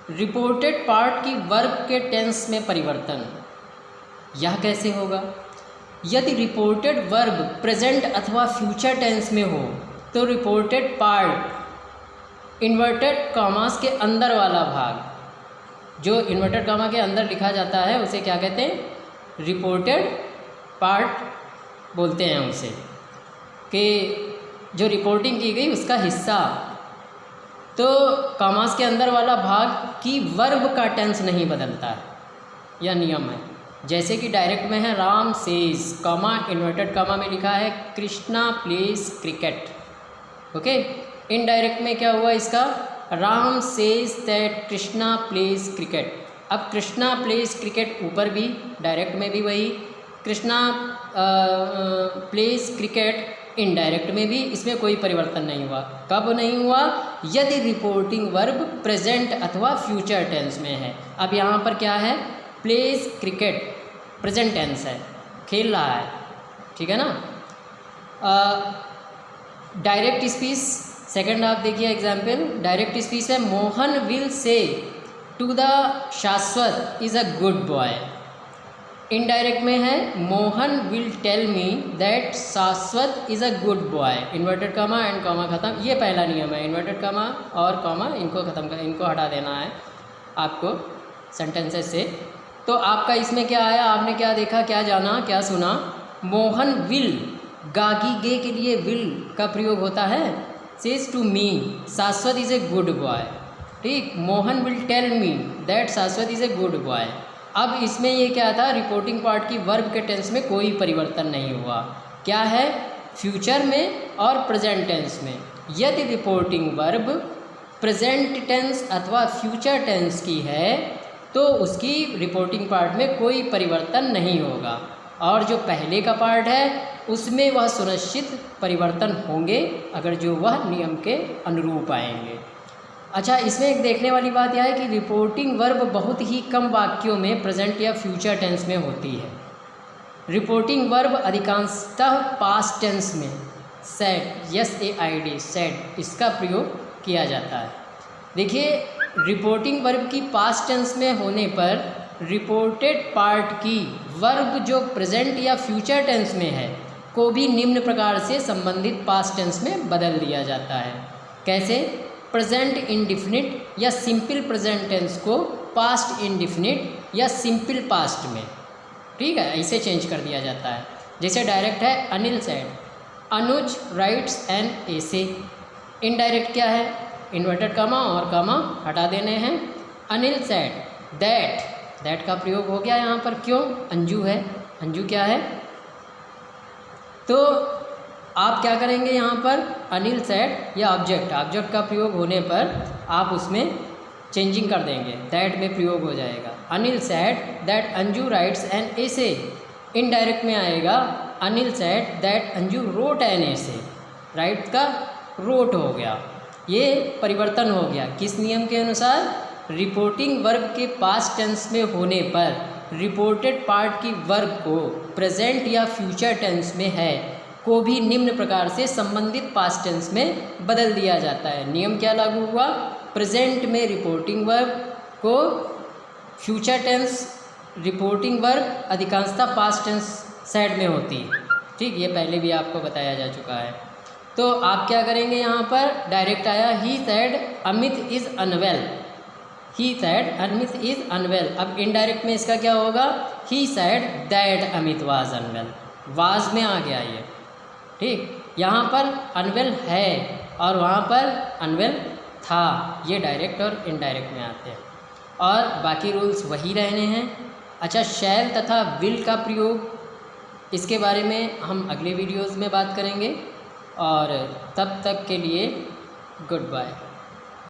Reported part की verb के tense में परिवर्तन, यह कैसे होगा? यदि रिपोर्टेड वर्ब प्रेजेंट अथवा फ्यूचर टेंस में हो तो रिपोर्टेड पार्ट इन्वर्टेड कॉमास के अंदर वाला भाग, जो इन्वर्टेड कॉमा के अंदर लिखा जाता है उसे क्या कहते हैं? रिपोर्टेड पार्ट बोलते हैं उसे, कि जो रिपोर्टिंग की गई उसका हिस्सा। तो कॉमास के अंदर वाला भाग की वर्ब का टेंस नहीं बदलता है, यह नियम है। जैसे कि डायरेक्ट में है Ram says, comma inverted comma में लिखा है Krishna place cricket. Okay, indirect में क्या हुआ इसका? Ram says that Krishna place cricket. अब कृष्णा प्लेस क्रिकेट ऊपर भी, डायरेक्ट में भी वही, कृष्णा प्लेस क्रिकेट इनडायरेक्ट में भी, इसमें कोई परिवर्तन नहीं हुआ। कब नहीं हुआ? यदि रिपोर्टिंग वर्ब प्रेजेंट अथवा फ्यूचर टेंस में है। अब यहाँ पर क्या है? प्लेस क्रिकेट प्रेजेंट टेंस है, खेल रहा है, ठीक है ना। डायरेक्ट स्पीच, सेकंड आप देखिए एग्जाम्पल, डायरेक्ट स्पीच है Mohan will say to the Shashwat is a good boy. Indirect में है Mohan will tell me that Shashwat is a good boy. Inverted comma and comma ख़त्म, ये पहला नियम है। इन्वर्टेड कॉमा और कॉमा इनको ख़त्म कर, इनको हटा देना है आपको सेंटेंसेस से। तो आपका इसमें क्या आया? आपने क्या देखा, क्या जाना, क्या सुना? मोहन विल, गागी गे के लिए विल का प्रयोग होता है। सेज टू मी शाश्वत इज़ ए गुड बॉय, ठीक। Mohan will tell me that Shashwat is a good boy. अब इसमें ये क्या था? रिपोर्टिंग पार्ट की वर्ब के टेंस में कोई परिवर्तन नहीं हुआ। क्या है? फ्यूचर में और प्रेजेंट टेंस में। यदि रिपोर्टिंग वर्ब प्रेजेंट टेंस अथवा फ्यूचर टेंस की है तो उसकी रिपोर्टिंग पार्ट में कोई परिवर्तन नहीं होगा, और जो पहले का पार्ट है उसमें वह सुनिश्चित परिवर्तन होंगे अगर जो वह नियम के अनुरूप आएंगे। अच्छा, इसमें एक देखने वाली बात यह है कि रिपोर्टिंग वर्ब बहुत ही कम वाक्यों में प्रेजेंट या फ्यूचर टेंस में होती है। रिपोर्टिंग वर्ब अधिकांशतः पास्ट टेंस में सेड, SAID सेड, इसका प्रयोग किया जाता है। देखिए, रिपोर्टिंग वर्ब की पास्ट टेंस में होने पर रिपोर्टेड पार्ट की वर्ब जो प्रेजेंट या फ्यूचर टेंस में है को भी निम्न प्रकार से संबंधित पास्ट टेंस में बदल दिया जाता है। कैसे? प्रेजेंट इंडिफिनिट या सिंपल प्रेजेंट टेंस को पास्ट इंडिफिनिट या सिंपल पास्ट में, ठीक है, ऐसे चेंज कर दिया जाता है। जैसे डायरेक्ट है Anil said Anuj rights an essay. Indirect क्या है? इन्वर्टेड कॉमा और कॉमा हटा देने हैं। अनिल सेड दैट, दैट का प्रयोग हो गया यहाँ पर, क्यों? अंजू है, अंजू क्या है? तो आप क्या करेंगे यहाँ पर? अनिल सेड या ऑब्जेक्ट, ऑब्जेक्ट का प्रयोग होने पर आप उसमें चेंजिंग कर देंगे, दैट में प्रयोग हो जाएगा। Anil said that Anju rights an essay. Indirect में आएगा Anil said that Anju wrote an essay. Right का रोट हो गया, ये परिवर्तन हो गया। किस नियम के अनुसार? रिपोर्टिंग वर्ब के पास्ट टेंस में होने पर रिपोर्टेड पार्ट की वर्ब को प्रेजेंट या फ्यूचर टेंस में है को भी निम्न प्रकार से संबंधित पास्ट टेंस में बदल दिया जाता है। नियम क्या लागू हुआ? प्रेजेंट में रिपोर्टिंग वर्ब को फ्यूचर टेंस, रिपोर्टिंग वर्ब अधिकांशतः पास्ट टेंस साइड में होती है, ठीक। ये पहले भी आपको बताया जा चुका है। तो आप क्या करेंगे यहाँ पर? डायरेक्ट आया he said Amit is unwell, he said Amit is unwell. अब इनडायरेक्ट में इसका क्या होगा? He said that Amit was unwell, was में आ गया ये, ठीक। यहाँ पर अनवेल है और वहाँ पर अनवेल था, ये डायरेक्ट और इनडायरेक्ट में आते हैं, और बाकी रूल्स वही रहने हैं। अच्छा, शैल तथा विल का प्रयोग, इसके बारे में हम अगले वीडियोज़ में बात करेंगे, और तब तक के लिए गुड बाय।